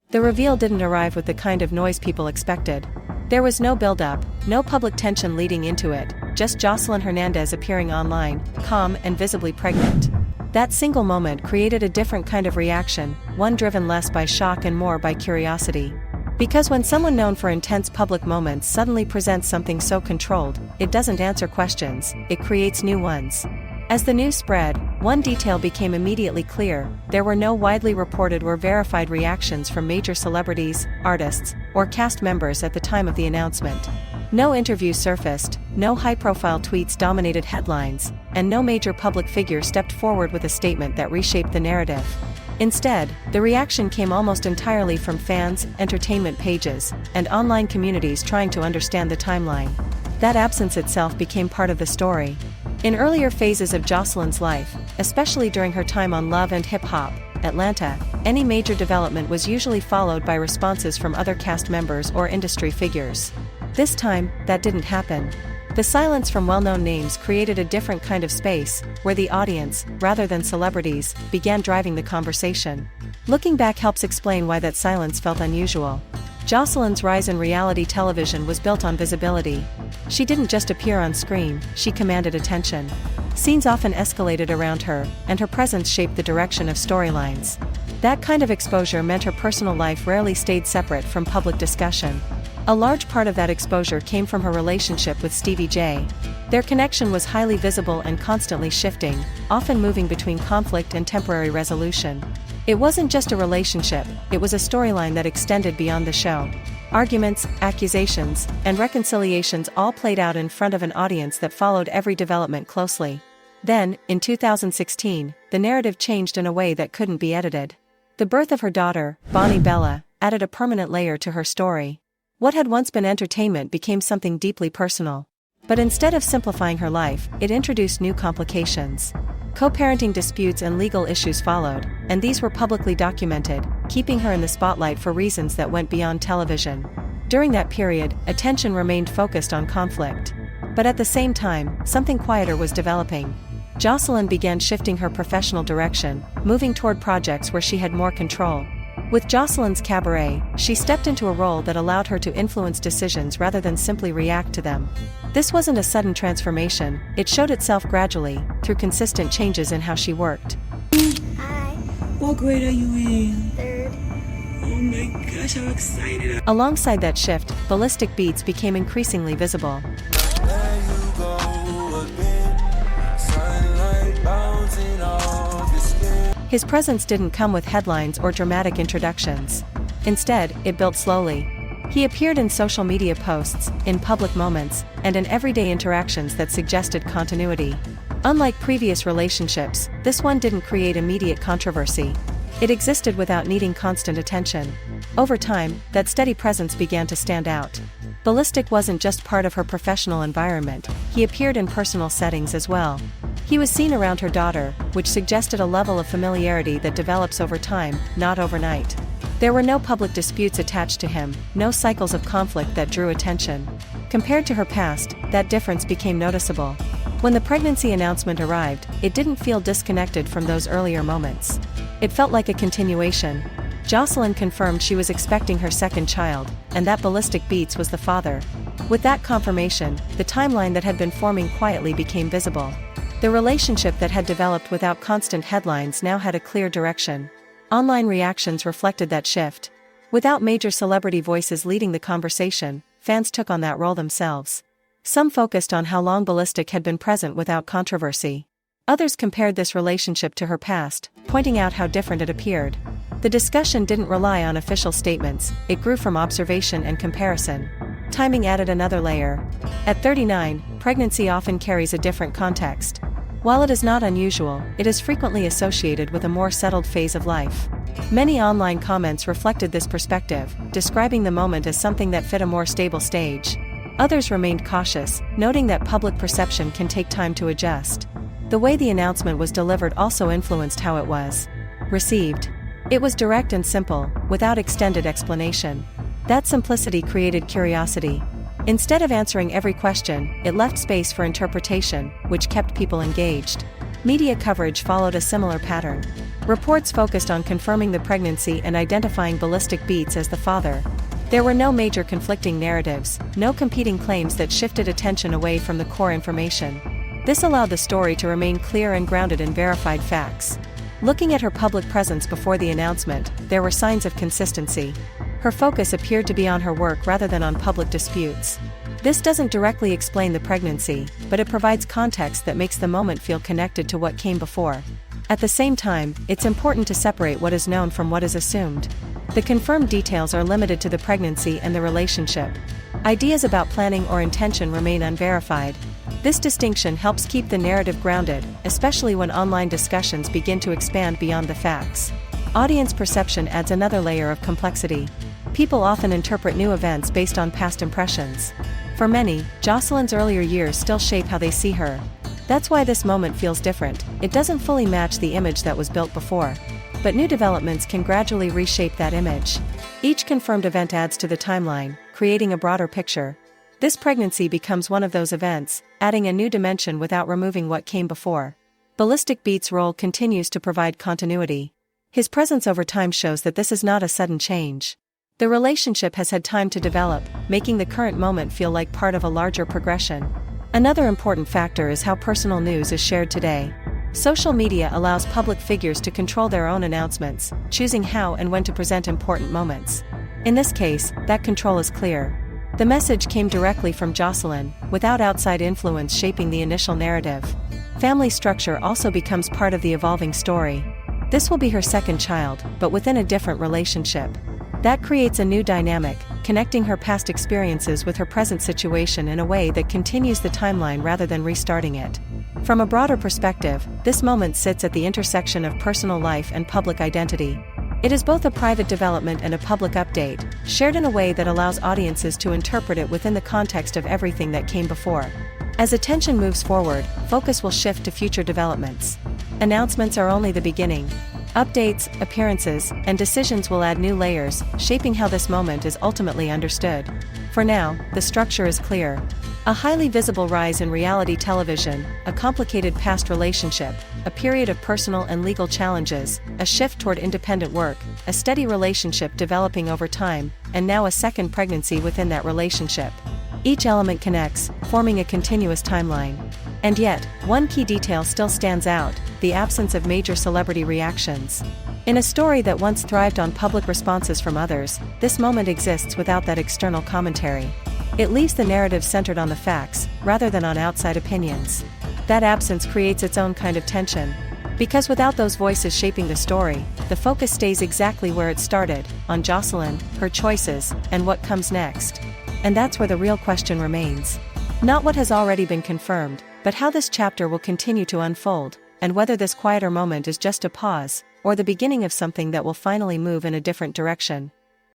The reveal didn't arrive with the kind of noise people expected. There was no build-up, no public tension leading into it, just Joseline Hernandez appearing online, calm and visibly pregnant. That single moment created a different kind of reaction, one driven less by shock and more by curiosity. Because when someone known for intense public moments suddenly presents something so controlled, it doesn't answer questions, it creates new ones. As the news spread, one detail became immediately clear: there were no widely reported or verified reactions from major celebrities, artists, or cast members at the time of the announcement. No interviews surfaced, no high-profile tweets dominated headlines, and no major public figure stepped forward with a statement that reshaped the narrative. Instead, the reaction came almost entirely from fans, entertainment pages, and online communities trying to understand the timeline. That absence itself became part of the story. In earlier phases of Joseline's life, especially during her time on Love and Hip Hop, Atlanta, any major development was usually followed by responses from other cast members or industry figures. This time, that didn't happen. The silence from well-known names created a different kind of space, where the audience, rather than celebrities, began driving the conversation. Looking back helps explain why that silence felt unusual. Joseline's rise in reality television was built on visibility. She didn't just appear on screen, she commanded attention. Scenes often escalated around her, and her presence shaped the direction of storylines. That kind of exposure meant her personal life rarely stayed separate from public discussion. A large part of that exposure came from her relationship with Stevie J. Their connection was highly visible and constantly shifting, often moving between conflict and temporary resolution. It wasn't just a relationship, it was a storyline that extended beyond the show. Arguments, accusations, and reconciliations all played out in front of an audience that followed every development closely. Then, in 2016, the narrative changed in a way that couldn't be edited. The birth of her daughter, Bonnie Bella, added a permanent layer to her story. What had once been entertainment became something deeply personal. But instead of simplifying her life, it introduced new complications. Co-parenting disputes and legal issues followed, and these were publicly documented, keeping her in the spotlight for reasons that went beyond television. During that period, attention remained focused on conflict. But at the same time, something quieter was developing. Joseline began shifting her professional direction, moving toward projects where she had more control. With Joseline's Cabaret, she stepped into a role that allowed her to influence decisions rather than simply react to them. This wasn't a sudden transformation, it showed itself gradually, through consistent changes in how she worked. Hi. What grade are you in? Third. Oh my gosh, how excited. Alongside that shift, ballistic beats became increasingly visible. There you go again, sunlight bouncing off your skin. His presence didn't come with headlines or dramatic introductions. Instead, it built slowly. He appeared in social media posts, in public moments, and in everyday interactions that suggested continuity. Unlike previous relationships, this one didn't create immediate controversy. It existed without needing constant attention. Over time, that steady presence began to stand out. Ballistic wasn't just part of her professional environment, he appeared in personal settings as well. He was seen around her daughter, which suggested a level of familiarity that develops over time, not overnight. There were no public disputes attached to him, no cycles of conflict that drew attention. Compared to her past, that difference became noticeable. When the pregnancy announcement arrived, it didn't feel disconnected from those earlier moments. It felt like a continuation. Joseline confirmed she was expecting her second child, and that Ballistic Beats was the father. With that confirmation, the timeline that had been forming quietly became visible. The relationship that had developed without constant headlines now had a clear direction. Online reactions reflected that shift. Without major celebrity voices leading the conversation, fans took on that role themselves. Some focused on how long Ballistic had been present without controversy. Others compared this relationship to her past, pointing out how different it appeared. The discussion didn't rely on official statements, it grew from observation and comparison. Timing added another layer. At 39, pregnancy often carries a different context. While it is not unusual, it is frequently associated with a more settled phase of life. Many online comments reflected this perspective, describing the moment as something that fit a more stable stage. Others remained cautious, noting that public perception can take time to adjust. The way the announcement was delivered also influenced how it was received. It was direct and simple, without extended explanation. That simplicity created curiosity. Instead of answering every question, it left space for interpretation, which kept people engaged. Media coverage followed a similar pattern. Reports focused on confirming the pregnancy and identifying ballistic beats as the father. There were no major conflicting narratives, no competing claims that shifted attention away from the core information. This allowed the story to remain clear and grounded in verified facts. Looking at her public presence before the announcement, there were signs of consistency. Her focus appeared to be on her work rather than on public disputes. This doesn't directly explain the pregnancy, but it provides context that makes the moment feel connected to what came before. At the same time, it's important to separate what is known from what is assumed. The confirmed details are limited to the pregnancy and the relationship. Ideas about planning or intention remain unverified. This distinction helps keep the narrative grounded, especially when online discussions begin to expand beyond the facts. Audience perception adds another layer of complexity. People often interpret new events based on past impressions. For many, Joseline's earlier years still shape how they see her. That's why this moment feels different. It doesn't fully match the image that was built before. But new developments can gradually reshape that image. Each confirmed event adds to the timeline, creating a broader picture. This pregnancy becomes one of those events, adding a new dimension without removing what came before. Ballistic Beat's role continues to provide continuity. His presence over time shows that this is not a sudden change. The relationship has had time to develop, making the current moment feel like part of a larger progression. Another important factor is how personal news is shared today. Social media allows public figures to control their own announcements, choosing how and when to present important moments. In this case, that control is clear. The message came directly from Joseline, without outside influence shaping the initial narrative. Family structure also becomes part of the evolving story. This will be her second child, but within a different relationship. That creates a new dynamic, connecting her past experiences with her present situation in a way that continues the timeline rather than restarting it. From a broader perspective, this moment sits at the intersection of personal life and public identity. It is both a private development and a public update, shared in a way that allows audiences to interpret it within the context of everything that came before. As attention moves forward, focus will shift to future developments. Announcements are only the beginning. Updates, appearances, and decisions will add new layers, shaping how this moment is ultimately understood. For now, the structure is clear. A highly visible rise in reality television, a complicated past relationship, a period of personal and legal challenges, a shift toward independent work, a steady relationship developing over time, and now a second pregnancy within that relationship. Each element connects, forming a continuous timeline. And yet, one key detail still stands out: the absence of major celebrity reactions. In a story that once thrived on public responses from others, this moment exists without that external commentary. It leaves the narrative centered on the facts, rather than on outside opinions. That absence creates its own kind of tension. Because without those voices shaping the story, the focus stays exactly where it started, on Joseline, her choices, and what comes next. And that's where the real question remains. Not what has already been confirmed, but how this chapter will continue to unfold, and whether this quieter moment is just a pause, or the beginning of something that will finally move in a different direction.